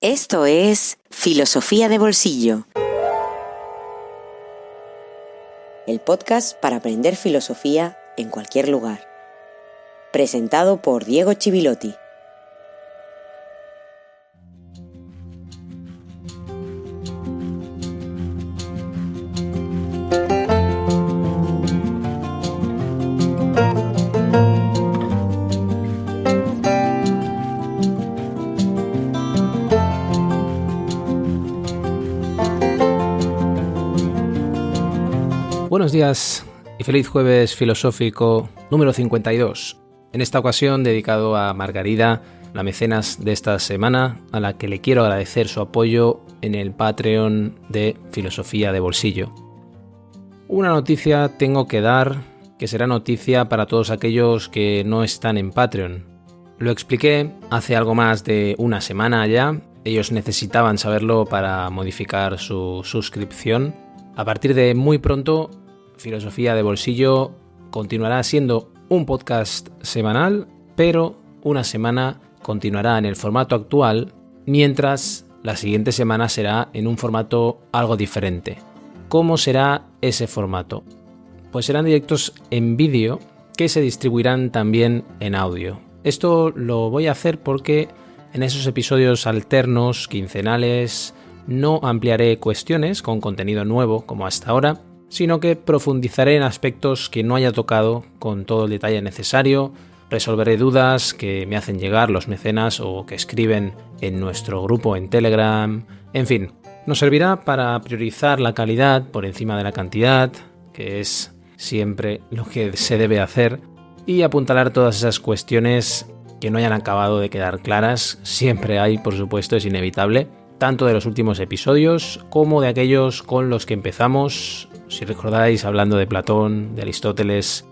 Esto es Filosofía de Bolsillo, el podcast para aprender filosofía en cualquier lugar. Presentado por Diego Chivilotti. Buenos días y feliz jueves filosófico número 52. En esta ocasión dedicado a Margarida, la mecenas de esta semana, a la que le quiero agradecer su apoyo en el Patreon de Filosofía de Bolsillo. Una noticia tengo que dar, que será noticia para todos aquellos que no están en Patreon. Lo expliqué hace algo más de una semana ya. Ellos necesitaban saberlo para modificar su suscripción. A partir de muy pronto, Filosofía de Bolsillo continuará siendo un podcast semanal, pero una semana continuará en el formato actual, mientras la siguiente semana será en un formato algo diferente. ¿Cómo será ese formato? Pues serán directos en vídeo que se distribuirán también en audio. Esto lo voy a hacer porque en esos episodios alternos, quincenales, no ampliaré cuestiones con contenido nuevo como hasta ahora, sino que profundizaré en aspectos que no haya tocado con todo el detalle necesario, resolveré dudas que me hacen llegar los mecenas o que escriben en nuestro grupo en Telegram, en fin, nos servirá para priorizar la calidad por encima de la cantidad, que es siempre lo que se debe hacer, y apuntalar todas esas cuestiones que no hayan acabado de quedar claras. Siempre hay, por supuesto, es inevitable, tanto de los últimos episodios como de aquellos con los que empezamos, si recordáis, hablando de Platón, de Aristóteles.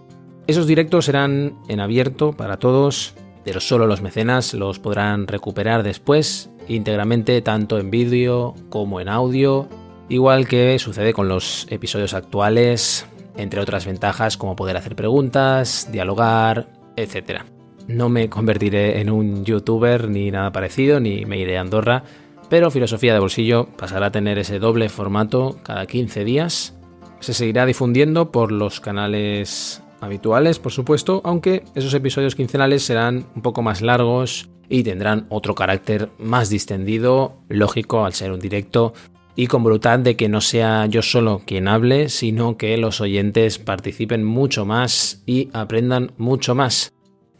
Esos directos serán en abierto para todos, pero solo los mecenas los podrán recuperar después íntegramente, tanto en vídeo como en audio, igual que sucede con los episodios actuales, entre otras ventajas como poder hacer preguntas, dialogar, etc. No me convertiré en un youtuber ni nada parecido, ni me iré a Andorra, pero Filosofía de Bolsillo pasará a tener ese doble formato cada 15 días. Se seguirá difundiendo por los canales habituales, por supuesto, aunque esos episodios quincenales serán un poco más largos y tendrán otro carácter más distendido, lógico al ser un directo, y con voluntad de que no sea yo solo quien hable, sino que los oyentes participen mucho más y aprendan mucho más,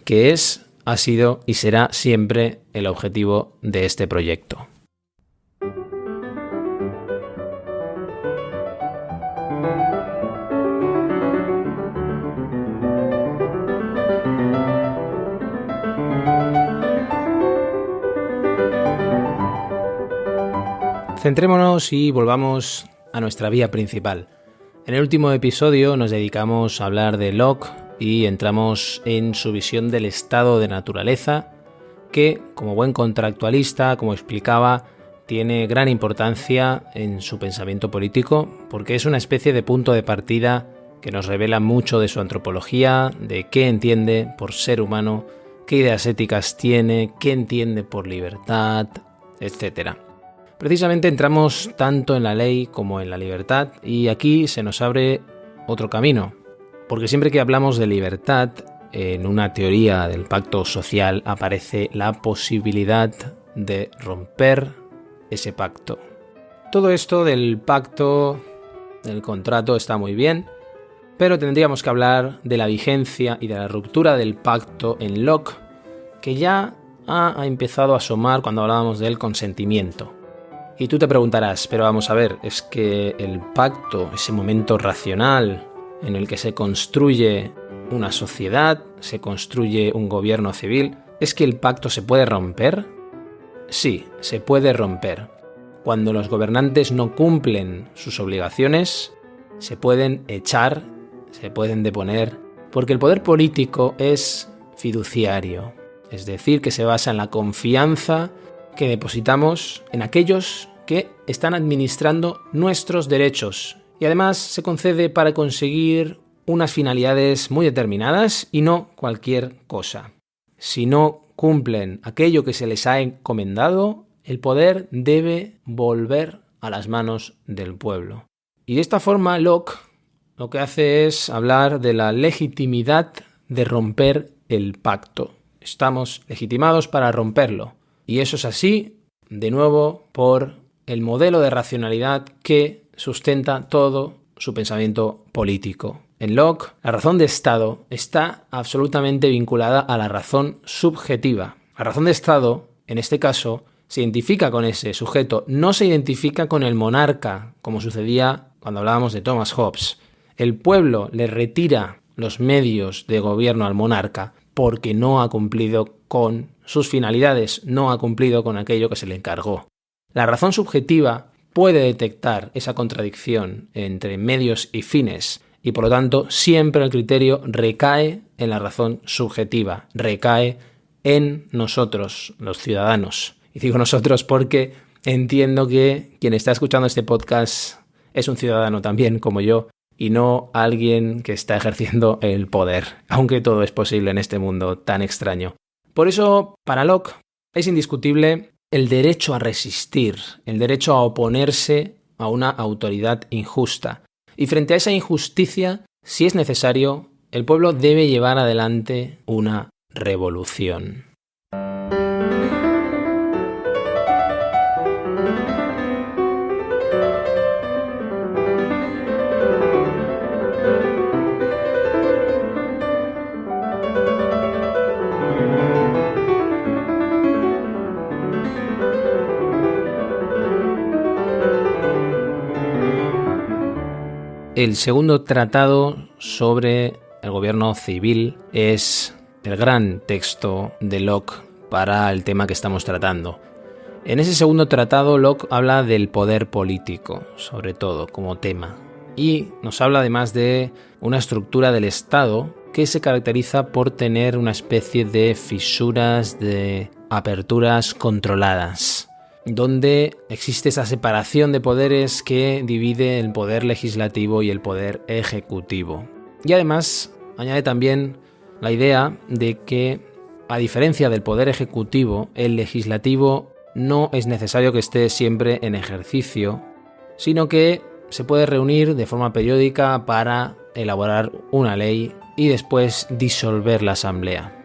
que es, ha sido y será siempre el objetivo de este proyecto. Centrémonos y volvamos a nuestra vía principal. En el último episodio nos dedicamos a hablar de Locke y entramos en su visión del estado de naturaleza, que, como buen contractualista, como explicaba, tiene gran importancia en su pensamiento político, porque es una especie de punto de partida que nos revela mucho de su antropología, de qué entiende por ser humano, qué ideas éticas tiene, qué entiende por libertad, etc. Precisamente entramos tanto en la ley como en la libertad, y aquí se nos abre otro camino, porque siempre que hablamos de libertad, en una teoría del pacto social aparece la posibilidad de romper ese pacto. Todo esto del pacto, del contrato, está muy bien, pero tendríamos que hablar de la vigencia y de la ruptura del pacto en Locke, que ya ha empezado a asomar cuando hablábamos del consentimiento. Y tú te preguntarás, pero vamos a ver, es que el pacto, ese momento racional en el que se construye una sociedad, se construye un gobierno civil, ¿es que el pacto se puede romper? Sí, se puede romper. Cuando los gobernantes no cumplen sus obligaciones, se pueden echar, se pueden deponer, porque el poder político es fiduciario, es decir, que se basa en la confianza que depositamos en aquellos que están administrando nuestros derechos, y además se concede para conseguir unas finalidades muy determinadas y no cualquier cosa. Si no cumplen aquello que se les ha encomendado, el poder debe volver a las manos del pueblo. Y de esta forma Locke lo que hace es hablar de la legitimidad de romper el pacto. Estamos legitimados para romperlo. Y eso es así, de nuevo, por el modelo de racionalidad que sustenta todo su pensamiento político. En Locke, la razón de Estado está absolutamente vinculada a la razón subjetiva. La razón de Estado, en este caso, se identifica con ese sujeto, no se identifica con el monarca, como sucedía cuando hablábamos de Thomas Hobbes. El pueblo le retira los medios de gobierno al monarca porque no ha cumplido con sus finalidades, no ha cumplido con aquello que se le encargó. La razón subjetiva puede detectar esa contradicción entre medios y fines y por lo tanto siempre el criterio recae en la razón subjetiva, recae en nosotros, los ciudadanos. Y digo nosotros porque entiendo que quien está escuchando este podcast es un ciudadano también como yo y no alguien que está ejerciendo el poder, aunque todo es posible en este mundo tan extraño. Por eso, para Locke, es indiscutible el derecho a resistir, el derecho a oponerse a una autoridad injusta. Y frente a esa injusticia, si es necesario, el pueblo debe llevar adelante una revolución. El segundo tratado sobre el gobierno civil es el gran texto de Locke para el tema que estamos tratando. En ese segundo tratado, Locke habla del poder político, sobre todo, como tema. Y nos habla además de una estructura del Estado que se caracteriza por tener una especie de fisuras, de aperturas controladas, donde existe esa separación de poderes que divide el poder legislativo y el poder ejecutivo. Y además añade también la idea de que, a diferencia del poder ejecutivo, el legislativo no es necesario que esté siempre en ejercicio, sino que se puede reunir de forma periódica para elaborar una ley y después disolver la asamblea.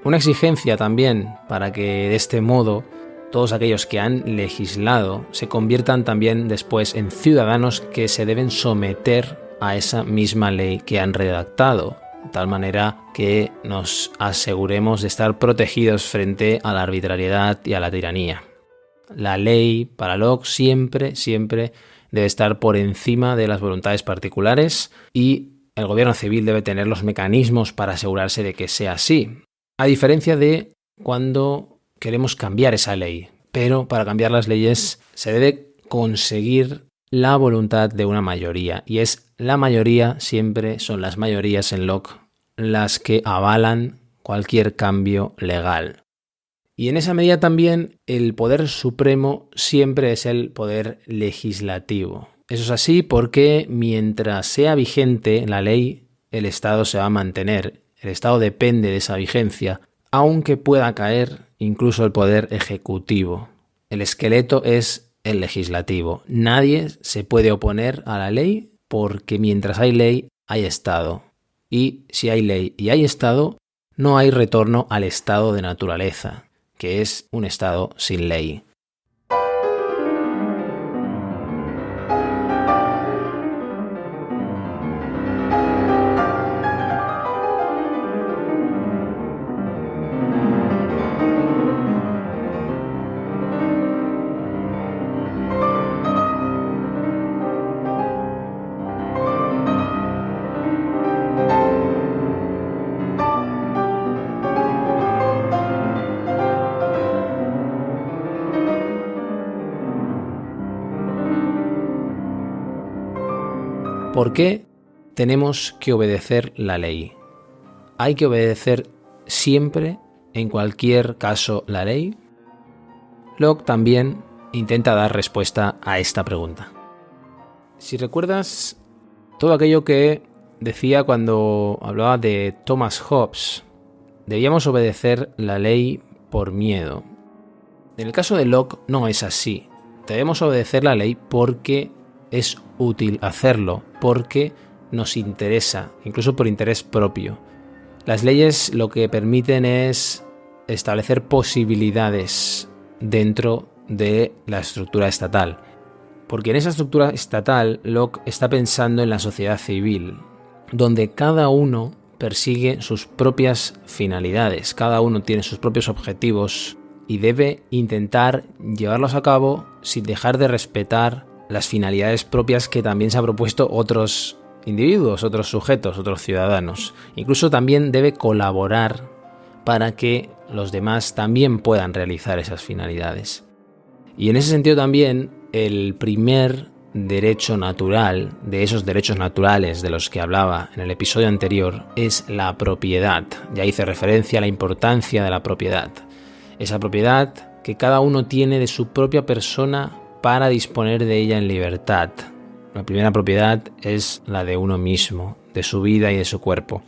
Una exigencia también para que de este modo todos aquellos que han legislado se conviertan también después en ciudadanos que se deben someter a esa misma ley que han redactado, de tal manera que nos aseguremos de estar protegidos frente a la arbitrariedad y a la tiranía. La ley, para Locke, siempre debe estar por encima de las voluntades particulares y el gobierno civil debe tener los mecanismos para asegurarse de que sea así, a diferencia de cuando queremos cambiar esa ley, pero para cambiar las leyes se debe conseguir la voluntad de una mayoría, y es la mayoría, siempre son las mayorías en Locke las que avalan cualquier cambio legal. Y en esa medida también el poder supremo siempre es el poder legislativo. Eso es así porque mientras sea vigente la ley, el Estado se va a mantener, el Estado depende de esa vigencia, aunque pueda caer incluso el poder ejecutivo. El esqueleto es el legislativo. Nadie se puede oponer a la ley porque mientras hay ley, hay Estado. Y si hay ley y hay Estado, no hay retorno al estado de naturaleza, que es un estado sin ley. ¿Por qué tenemos que obedecer la ley? ¿Hay que obedecer siempre, en cualquier caso, la ley? Locke también intenta dar respuesta a esta pregunta. Si recuerdas todo aquello que decía cuando hablaba de Thomas Hobbes, debíamos obedecer la ley por miedo. En el caso de Locke no es así. Debemos obedecer la ley porque es útil hacerlo, porque nos interesa, incluso por interés propio. Las leyes lo que permiten es establecer posibilidades dentro de la estructura estatal. Porque en esa estructura estatal, Locke está pensando en la sociedad civil, donde cada uno persigue sus propias finalidades, cada uno tiene sus propios objetivos y debe intentar llevarlos a cabo sin dejar de respetar las finalidades propias que también se han propuesto otros individuos, otros sujetos, otros ciudadanos. Incluso también debe colaborar para que los demás también puedan realizar esas finalidades. Y en ese sentido también el primer derecho natural, de esos derechos naturales de los que hablaba en el episodio anterior, es la propiedad. Ya hice referencia a la importancia de la propiedad. Esa propiedad que cada uno tiene de su propia persona para disponer de ella en libertad. La primera propiedad es la de uno mismo, de su vida y de su cuerpo.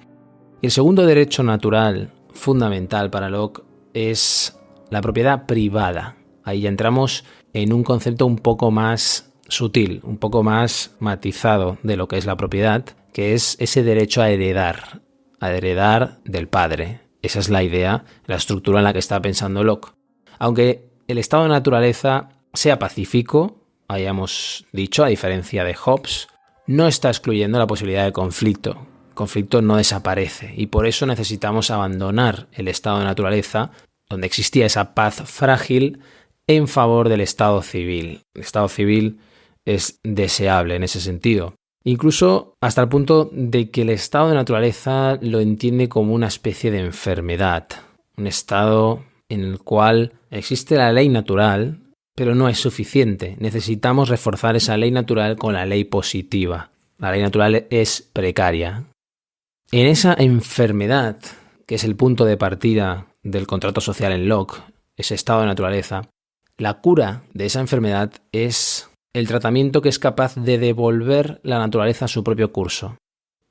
Y el segundo derecho natural fundamental para Locke es la propiedad privada. Ahí ya entramos en un concepto un poco más sutil, un poco más matizado de lo que es la propiedad, que es ese derecho a heredar del padre. Esa es la idea, la estructura en la que está pensando Locke. Aunque el estado de naturaleza sea pacífico, hayamos dicho, a diferencia de Hobbes, no está excluyendo la posibilidad de conflicto. El conflicto no desaparece y por eso necesitamos abandonar el estado de naturaleza, donde existía esa paz frágil, en favor del estado civil. El estado civil es deseable en ese sentido. Incluso hasta el punto de que el estado de naturaleza lo entiende como una especie de enfermedad. Un estado en el cual existe la ley natural, pero no es suficiente. Necesitamos reforzar esa ley natural con la ley positiva. La ley natural es precaria. En esa enfermedad, que es el punto de partida del contrato social en Locke, ese estado de naturaleza, la cura de esa enfermedad es el tratamiento que es capaz de devolver la naturaleza a su propio curso.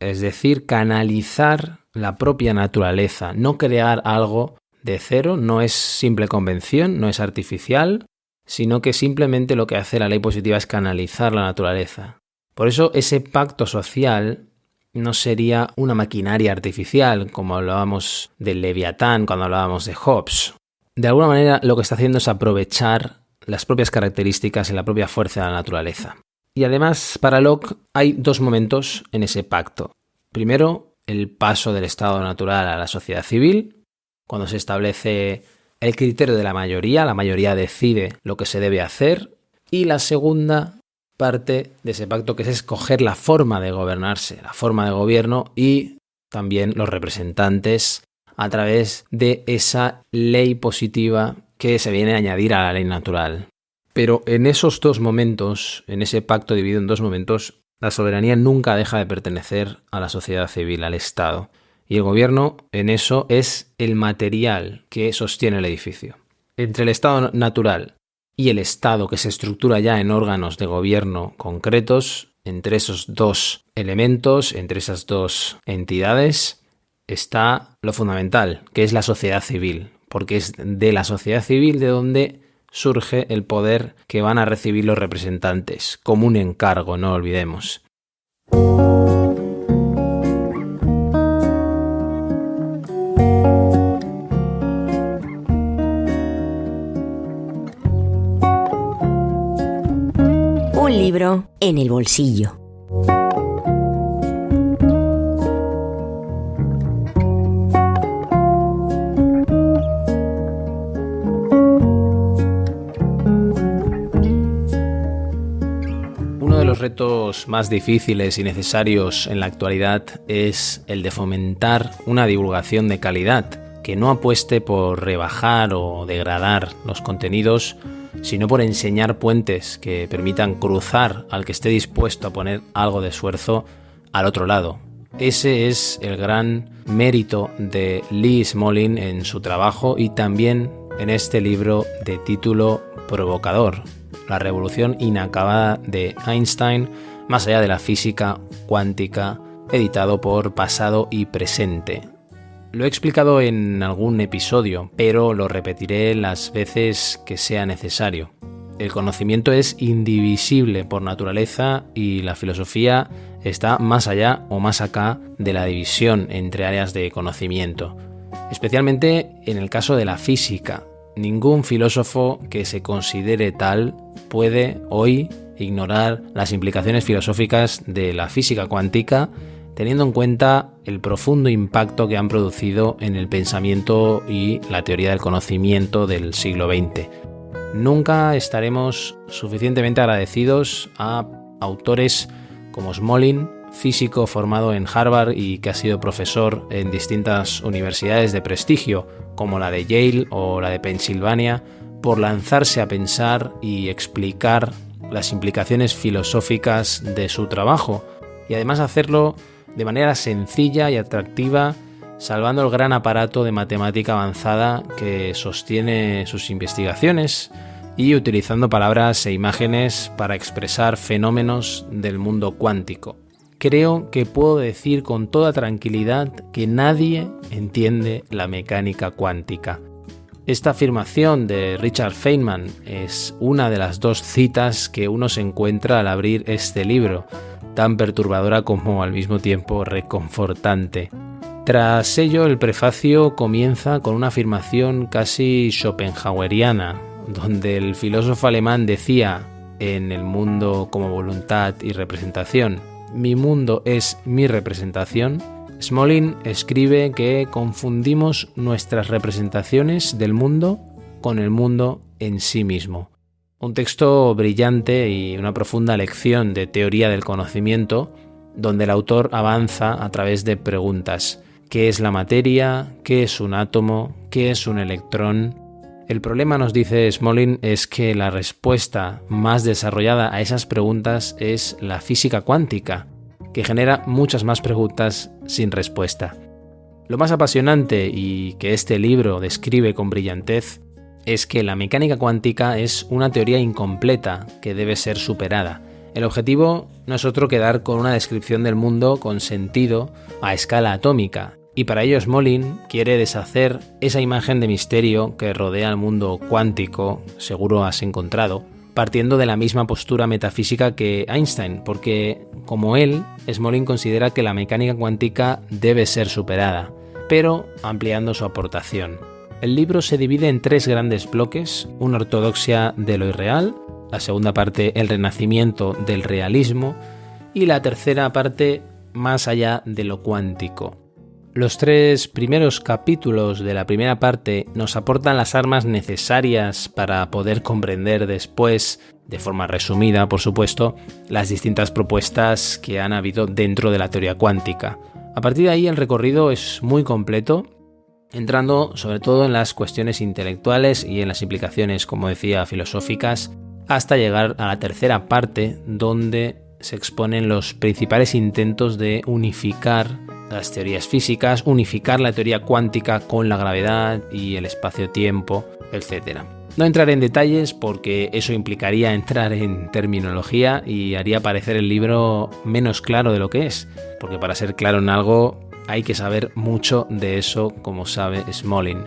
Es decir, canalizar la propia naturaleza, no crear algo de cero, no es simple convención, no es artificial, sino que simplemente lo que hace la ley positiva es canalizar la naturaleza. Por eso ese pacto social no sería una maquinaria artificial, como hablábamos del Leviatán cuando hablábamos de Hobbes. De alguna manera lo que está haciendo es aprovechar las propias características y la propia fuerza de la naturaleza. Y además, para Locke hay dos momentos en ese pacto. Primero, el paso del estado natural a la sociedad civil, cuando se establece el criterio de la mayoría decide lo que se debe hacer, y la segunda parte de ese pacto, que es escoger la forma de gobernarse, la forma de gobierno y también los representantes a través de esa ley positiva que se viene a añadir a la ley natural. Pero en esos dos momentos, en ese pacto dividido en dos momentos, la soberanía nunca deja de pertenecer a la sociedad civil, al Estado. Y el gobierno en eso es el material que sostiene el edificio. Entre el Estado natural y el Estado que se estructura ya en órganos de gobierno concretos, entre esos dos elementos, entre esas dos entidades, está lo fundamental, que es la sociedad civil, porque es de la sociedad civil de donde surge el poder que van a recibir los representantes, como un encargo, no olvidemos. Un libro en el bolsillo. Los retos más difíciles y necesarios en la actualidad es el de fomentar una divulgación de calidad, que no apueste por rebajar o degradar los contenidos, sino por enseñar puentes que permitan cruzar al que esté dispuesto a poner algo de esfuerzo al otro lado. Ese es el gran mérito de Lee Smolin en su trabajo y también en este libro de título provocador, La revolución inacabada de Einstein, más allá de la física cuántica, editado por Pasado y Presente. Lo he explicado en algún episodio, pero lo repetiré las veces que sea necesario. El conocimiento es indivisible por naturaleza y la filosofía está más allá o más acá de la división entre áreas de conocimiento. Especialmente en el caso de la física. Ningún filósofo que se considere tal puede hoy ignorar las implicaciones filosóficas de la física cuántica, teniendo en cuenta el profundo impacto que han producido en el pensamiento y la teoría del conocimiento del siglo XX. Nunca estaremos suficientemente agradecidos a autores como Smolin, físico formado en Harvard y que ha sido profesor en distintas universidades de prestigio, como la de Yale o la de Pensilvania, por lanzarse a pensar y explicar las implicaciones filosóficas de su trabajo, y además hacerlo de manera sencilla y atractiva, salvando el gran aparato de matemática avanzada que sostiene sus investigaciones y utilizando palabras e imágenes para expresar fenómenos del mundo cuántico. Creo que puedo decir con toda tranquilidad que nadie entiende la mecánica cuántica. Esta afirmación de Richard Feynman es una de las dos citas que uno se encuentra al abrir este libro, tan perturbadora como al mismo tiempo reconfortante. Tras ello, el prefacio comienza con una afirmación casi schopenhaueriana, donde el filósofo alemán decía en El mundo como voluntad y representación: mi mundo es mi representación. Smolin escribe que confundimos nuestras representaciones del mundo con el mundo en sí mismo. Un texto brillante y una profunda lección de teoría del conocimiento, donde el autor avanza a través de preguntas. ¿Qué es la materia? ¿Qué es un átomo? ¿Qué es un electrón? El problema, nos dice Smolin, es que la respuesta más desarrollada a esas preguntas es la física cuántica, que genera muchas más preguntas sin respuesta. Lo más apasionante y que este libro describe con brillantez es que la mecánica cuántica es una teoría incompleta que debe ser superada. El objetivo no es otro que dar con una descripción del mundo con sentido a escala atómica, y para ello Smolin quiere deshacer esa imagen de misterio que rodea al mundo cuántico, seguro has encontrado, partiendo de la misma postura metafísica que Einstein, porque, como él, Smolin considera que la mecánica cuántica debe ser superada, pero ampliando su aportación. El libro se divide en 3 grandes bloques: una ortodoxia de lo irreal, la segunda parte el renacimiento del realismo y la tercera parte más allá de lo cuántico. Los 3 primeros capítulos de la primera parte nos aportan las armas necesarias para poder comprender después, de forma resumida por supuesto, las distintas propuestas que han habido dentro de la teoría cuántica. A partir de ahí el recorrido es muy completo, entrando sobre todo en las cuestiones intelectuales y en las implicaciones, como decía, filosóficas, hasta llegar a la tercera parte, donde se exponen los principales intentos de unificar las teorías físicas, unificar la teoría cuántica con la gravedad y el espacio-tiempo, etc. No entraré en detalles porque eso implicaría entrar en terminología y haría parecer el libro menos claro de lo que es, porque para ser claro en algo hay que saber mucho de eso, como sabe Smolin.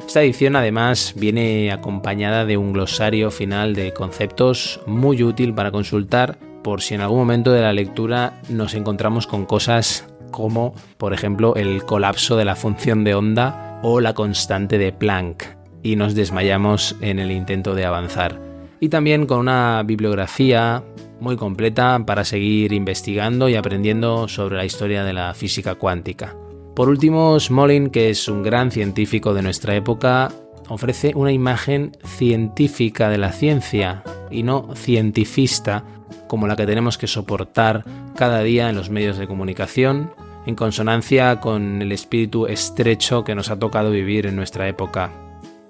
Esta edición además viene acompañada de un glosario final de conceptos muy útil para consultar por si en algún momento de la lectura nos encontramos con cosas como, por ejemplo, el colapso de la función de onda o la constante de Planck, y nos desmayamos en el intento de avanzar. Y también con una bibliografía muy completa para seguir investigando y aprendiendo sobre la historia de la física cuántica. Por último, Smolin, que es un gran científico de nuestra época, ofrece una imagen científica de la ciencia y no cientifista, como la que tenemos que soportar cada día en los medios de comunicación, en consonancia con el espíritu estrecho que nos ha tocado vivir en nuestra época.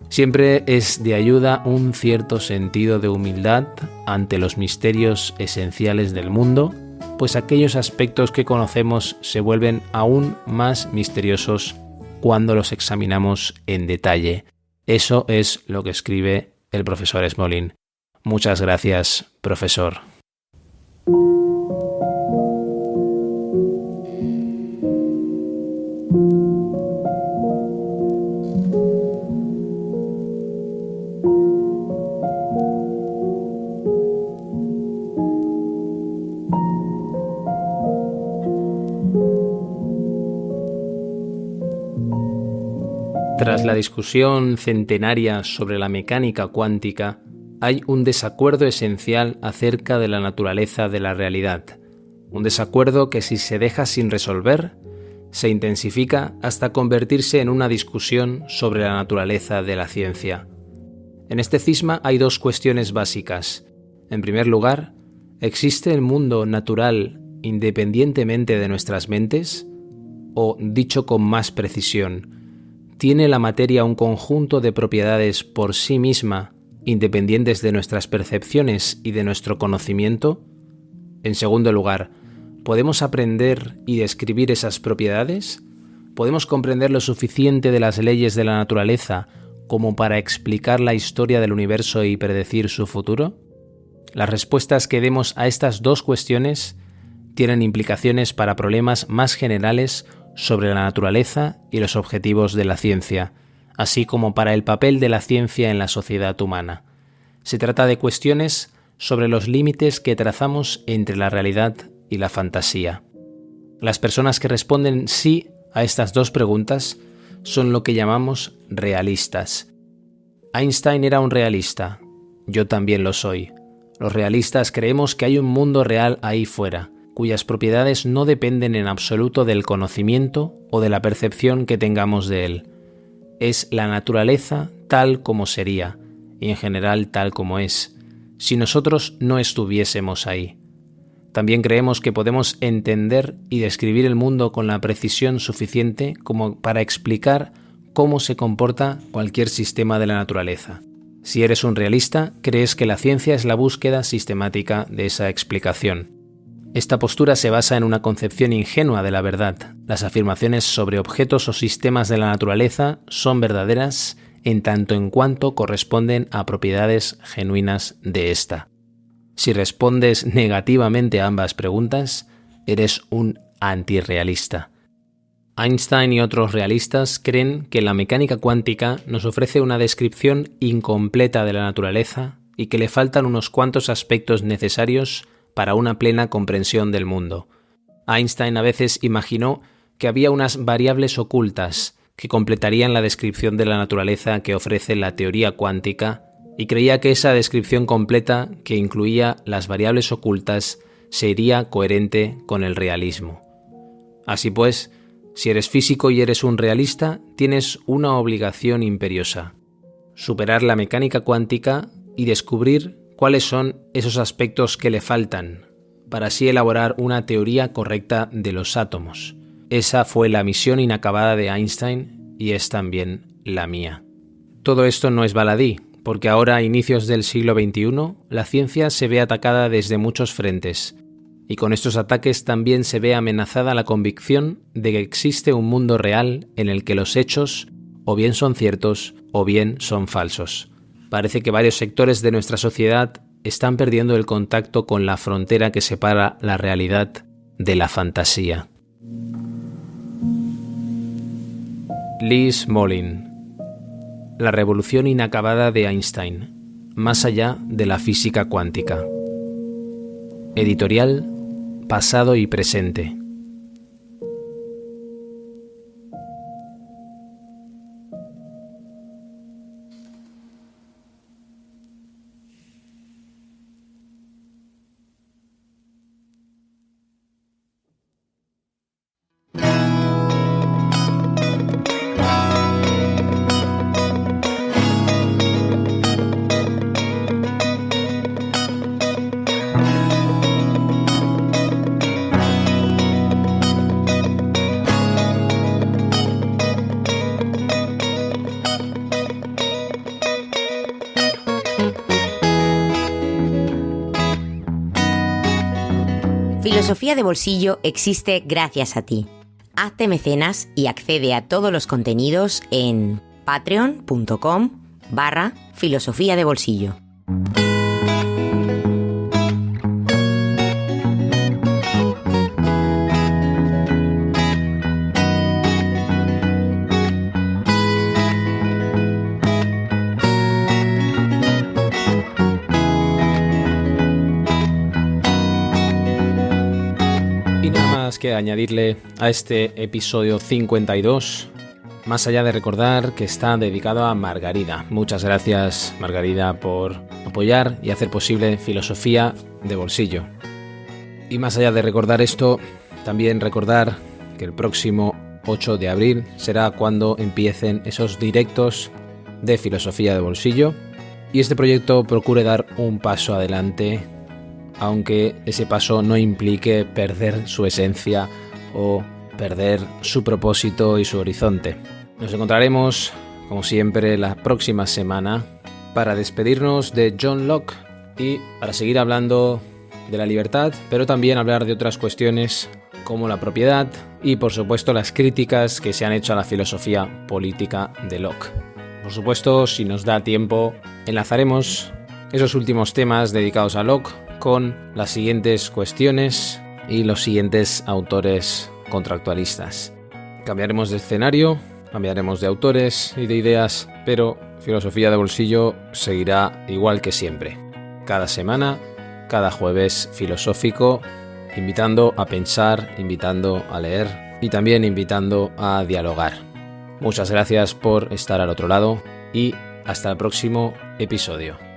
Siempre es de ayuda un cierto sentido de humildad ante los misterios esenciales del mundo, pues aquellos aspectos que conocemos se vuelven aún más misteriosos cuando los examinamos en detalle. Eso es lo que escribe el profesor Smolin. Muchas gracias, profesor. Tras la discusión centenaria sobre la mecánica cuántica, hay un desacuerdo esencial acerca de la naturaleza de la realidad. Un desacuerdo que, si se deja sin resolver, se intensifica hasta convertirse en una discusión sobre la naturaleza de la ciencia. En este cisma hay dos cuestiones básicas. En primer lugar, ¿existe el mundo natural independientemente de nuestras mentes? O, dicho con más precisión, ¿tiene la materia un conjunto de propiedades por sí misma, independientes de nuestras percepciones y de nuestro conocimiento? En segundo lugar, ¿podemos aprender y describir esas propiedades? ¿Podemos comprender lo suficiente de las leyes de la naturaleza como para explicar la historia del universo y predecir su futuro? Las respuestas que demos a estas dos cuestiones tienen implicaciones para problemas más generales sobre la naturaleza y los objetivos de la ciencia, así como para el papel de la ciencia en la sociedad humana. Se trata de cuestiones sobre los límites que trazamos entre la realidad y la fantasía. Las personas que responden sí a estas dos preguntas son lo que llamamos realistas. Einstein era un realista. Yo también lo soy. Los realistas creemos que hay un mundo real ahí fuera, cuyas propiedades no dependen en absoluto del conocimiento o de la percepción que tengamos de él. Es la naturaleza tal como sería, y en general tal como es, si nosotros no estuviésemos ahí. También creemos que podemos entender y describir el mundo con la precisión suficiente como para explicar cómo se comporta cualquier sistema de la naturaleza. Si eres un realista, crees que la ciencia es la búsqueda sistemática de esa explicación. Esta postura se basa en una concepción ingenua de la verdad. Las afirmaciones sobre objetos o sistemas de la naturaleza son verdaderas en tanto en cuanto corresponden a propiedades genuinas de ésta. Si respondes negativamente a ambas preguntas, eres un antirrealista. Einstein y otros realistas creen que la mecánica cuántica nos ofrece una descripción incompleta de la naturaleza y que le faltan unos cuantos aspectos necesarios para una plena comprensión del mundo. Einstein a veces imaginó que había unas variables ocultas que completarían la descripción de la naturaleza que ofrece la teoría cuántica y creía que esa descripción completa, que incluía las variables ocultas, sería coherente con el realismo. Así pues, si eres físico y eres un realista, tienes una obligación imperiosa: superar la mecánica cuántica y descubrir cuáles son esos aspectos que le faltan, para así elaborar una teoría correcta de los átomos. Esa fue la misión inacabada de Einstein y es también la mía. Todo esto no es baladí, porque ahora, a inicios del siglo XXI, la ciencia se ve atacada desde muchos frentes, y con estos ataques también se ve amenazada la convicción de que existe un mundo real en el que los hechos o bien son ciertos o bien son falsos. Parece que varios sectores de nuestra sociedad están perdiendo el contacto con la frontera que separa la realidad de la fantasía. Lee Smolin. La revolución inacabada de Einstein, más allá de la física cuántica. Editorial Pasado y Presente. Filosofía de Bolsillo existe gracias a ti. Hazte mecenas y accede a todos los contenidos en patreon.com/filosofía de bolsillo. Que añadirle a este episodio 52 más allá de recordar que está dedicado a Margarida. Muchas gracias, Margarida, por apoyar y hacer posible Filosofía de Bolsillo. Y más allá de recordar esto, también recordar que el próximo 8 de abril será cuando empiecen esos directos de Filosofía de Bolsillo y este proyecto procure dar un paso adelante, aunque ese paso no implique perder su esencia o perder su propósito y su horizonte. Nos encontraremos, como siempre, la próxima semana para despedirnos de John Locke y para seguir hablando de la libertad, pero también hablar de otras cuestiones como la propiedad y, por supuesto, las críticas que se han hecho a la filosofía política de Locke. Por supuesto, si nos da tiempo, enlazaremos esos últimos temas dedicados a Locke con las siguientes cuestiones y los siguientes autores contractualistas. Cambiaremos de escenario, cambiaremos de autores y de ideas, pero Filosofía de Bolsillo seguirá igual que siempre. Cada semana, cada jueves filosófico, invitando a pensar, invitando a leer y también invitando a dialogar. Muchas gracias por estar al otro lado y hasta el próximo episodio.